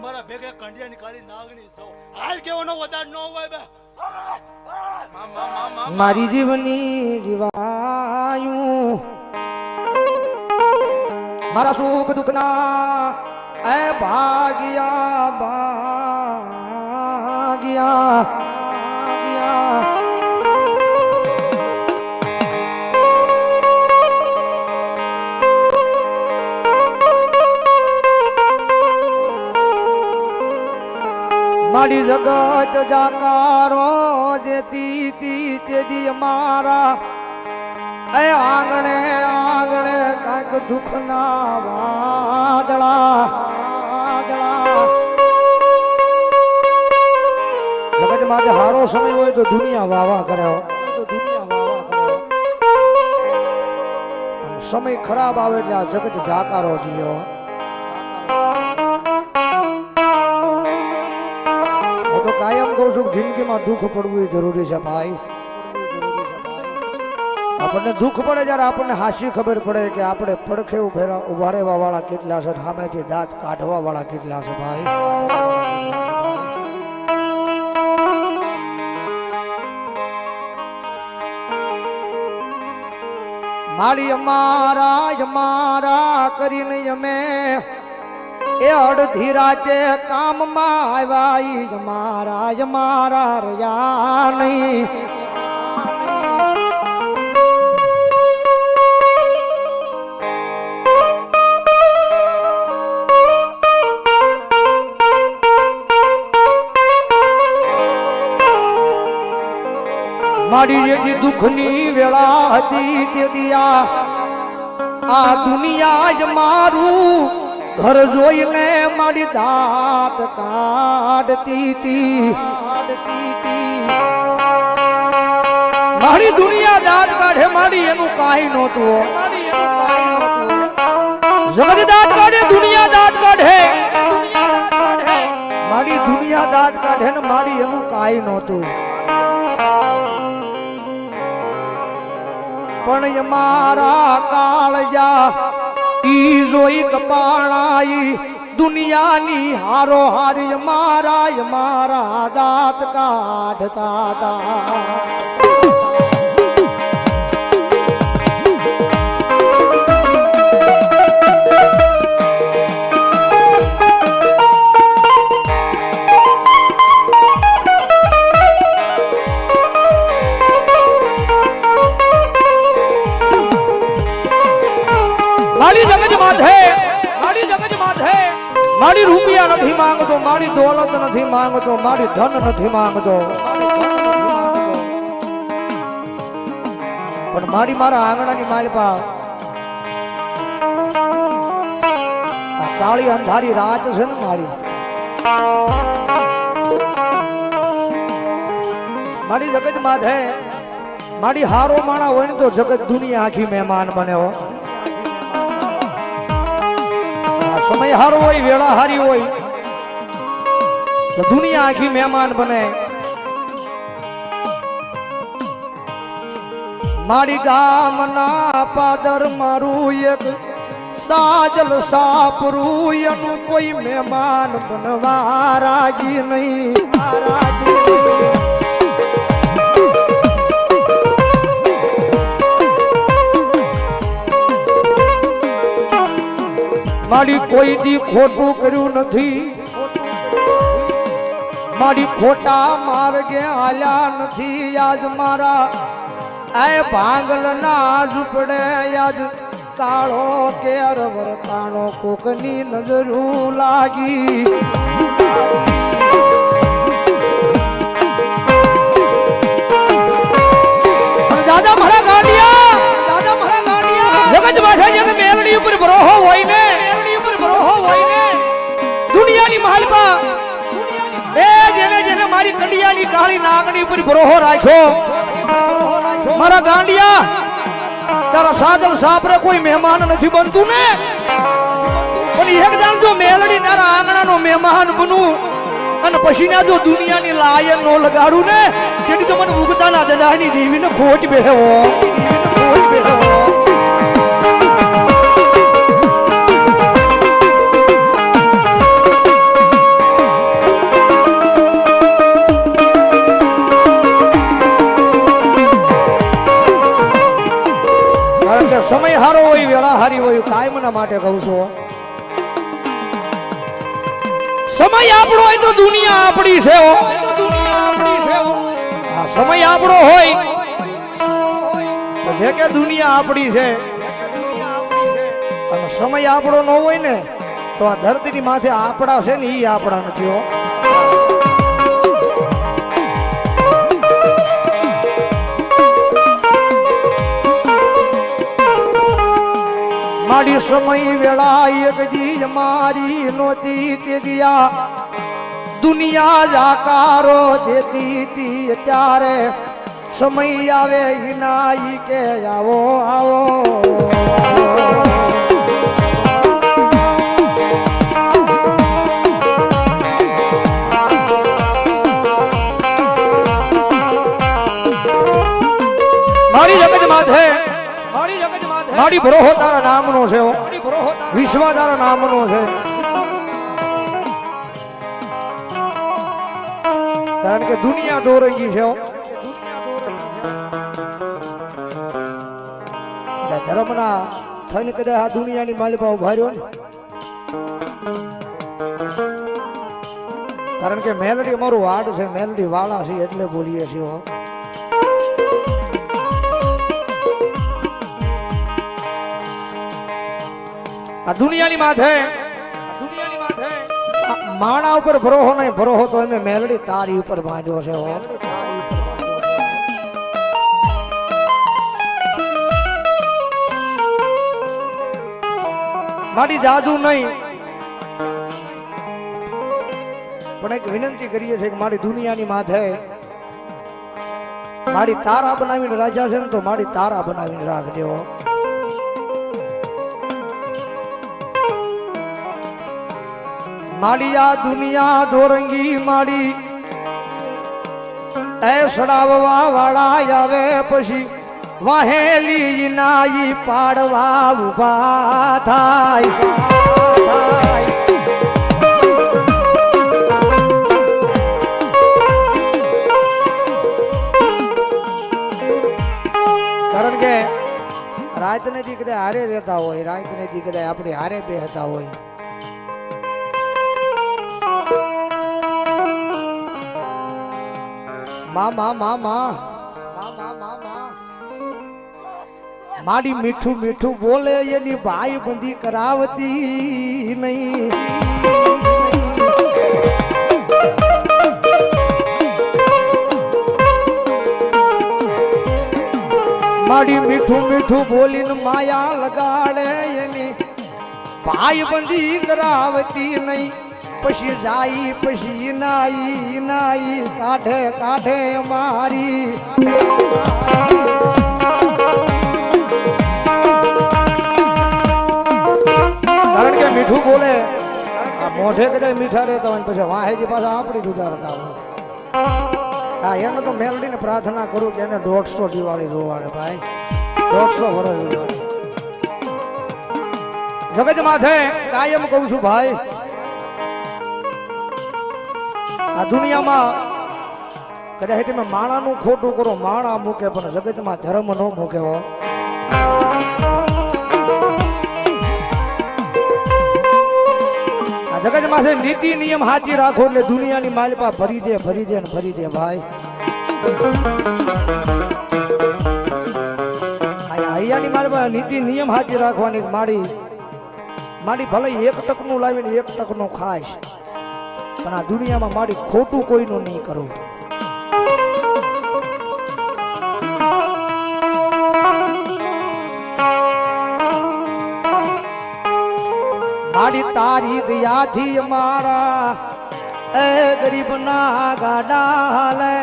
મારા ભેગે કંડિયાની કાળી નાગણી છો હાલ કેવાનો વધાર ન હોય બે મારી જીવની જીવાયું મારા સુખ દુઃખના એ ભાગ્યા ભાગ્યા મારી જગત જાકારો દેતી તી તેદી અમારા એ આંગણે આંગણે કાંઈક દુઃખના વાદળા જગત માં હારો સમય હોય તો દુનિયા વાવા કરે સમય ખરાબ આવે એટલે આ જગત જાકારો જીયો તો કાયમ કહું છું જિંદગીમાં દુઃખ પડવું જરૂરી છે ભાઈ આપણને દુઃખ પડે જ્યારે આપણને હાસી ખબર પડે કે આપણે પડખે ઉભા રહેવા વાળા કેટલા છે સામેથી દાંત કાઢવા વાળા કેટલા છે ભાઈ મારી અમારા કરીને અમે એ અડધી રાતે કામમાં આવ્યા મારા રહ્યા નહીં મારી જે દુઃખની વેળા હતી તે દિયા આ દુનિયા જ મારું ઘર જોઈને મારી દાંત કાઢતી તી મારી દુનિયા દાંત કાઢે મારી એનું કાંઈ નહોતું જગત દાંત કાઢે દુનિયા દાંત કાઢે મારી દુનિયા દાંત કાઢે ને મારી એનું કાંઈ નહોતું પણ મારા કાળજા ઈ જોઈ કપાણાઈ દુનિયાની હારો હારી મારા દાંત કાઢતા હતા મારી રૂપિયા નથી માંગતો મારી દોલત નથી માંગતો મારી ધન નથી માંગતો પણ મારી મારા આંગણાની માલપા કાળી અંધારી રાત છે ને મારી જગત માથે મારી હારો માણા હોય ને તો જગત દુનિયા આખી મહેમાન બને હો સમય હારો હોય વેળા હારી હોય તો દુનિયા આખી મહેમાન બને મારી ગામના પાદર મારું એક સાજલ સાપરું એનું કોઈ મહેમાન બનવા રાજી નહીં મારી કોઈ દી ખોટું કર્યું નથી મારી ખોટા માર્ગે હાલ્યા નથી આજ મારા આ ભાંગલના ઝૂપડે આજ કાળો કેર વરતાણો કોકની નજરું લાગી દાદા મારા ગાંડિયા જગત માથે જેને મેલડી ઉપર ભરોહો હોય ને દુનિયાની માલપા એ જેને મારી કંડિયાની કાળી નાગણી પર ભરોહો રાખ્યો મારા ગાંડિયા તારા સાજલ સાપરે કોઈ મહેમાન નથી બનતું ને પણ એક દાન જો મેલડી તારા આંગણાનો મહેમાન બનું અને પછી ના જો દુનિયાની લાયન નો લગાડું ને જેની તો મને ઉગતાના દડાની દેવીને ખોટ બેહવો સમય આપણો હોય તો દુનિયા આપણી છે હો. આ સમય આપણો હોય તો જે કે દુનિયા આપણી છે અને સમય આપણો ન હોય ને તો આ ધરતીની માથે આપણા છે ને ઈ આપણા નથી હો. મારી સમય વેળા એક દી મારી નોતી તે દિયા દુનિયા જાકારો દેતી તી ત્યારે સમય આવે હિના ઈ કે આવો આવો. મારી જગત માથે મારી ભરોહો તારા નામનો છે હો. વિશ્વ તારા નામનો છે. કારણ કે દુનિયા દોરંગી છે હો. ધર્મના થઈને કદાચ આ દુનિયાની માલિપા ઉભા રહ્યો ને કારણ કે મેલડી અમારું વાડ છે, મેલડી વાળા છે એટલે બોલીએ છીએ હો. આ દુનિયાની માથે માણા ઉપર ભરોહો નહીં, ભરોહો તો એને મેલડી તારી ઉપર બાંધ્યો છે હો. મારી જાદુ નહીં પણ એક વિનંતી કરીએ છીએ કે મારી દુનિયાની માથે મારી તારા બનાવીને રાજા છે ને તો મારી તારા બનાવીને રાખજો. મારી આ દુનિયા દોરંગી મારી એ સડાવવા વાળા આવે પછી વાહેલી નાઈ પાડવા ઉભા થાય. કારણ કે રાત ને દી કદાચ હારે રહેતા હોય, રાત ને દી કદાચ આપણે હારે બેહતા હોય, માડી મીઠું મીઠું બોલે એની ભાઈ બંધી કરાવતી નહીં. માડી મીઠું મીઠું બોલીને માયા લગાડે એની ભાઈ બંધી કરાવતી નહીં. પછી જાય પછી નાઈ નાઈ કાઢે કાઢે મારી. કારણ કે મીઠું બોલે આ મોઢે કદાચ મીઠા રહેતા હોય પછી વાહેજી પાછા આપણી સુધારતા હોય. હા એને તો મેલડીને પ્રાર્થના કરું કે એને 150 દિવાળી જોવાડે ભાઈ, 150 વર્ષ જગત માથે કાયમ કહું છું ભાઈ. આ દુનિયામાં કદાચ તમે માણાનું ખોટું કરો, માણા મૂકે પણ જગતમાં ધર્મ ન મૂકે હો. આ જગતમાં છે નીતિ નિયમ હાજી રાખો એટલે દુનિયાની માલિપા ભરી દે ભરી દે ને ભરી દે ભાઈ. અહીંયાની માલિપા નીતિ નિયમ હાજી રાખવાની. માડી માડી ભલે 1% લાવીને 1% ખાઈશ પણ આ દુનિયામાં મારી ખોટું કોઈનું નહીં કરું. મારી તારી દયાથી મારા એ ગરીબ ના ગાડા હાલે.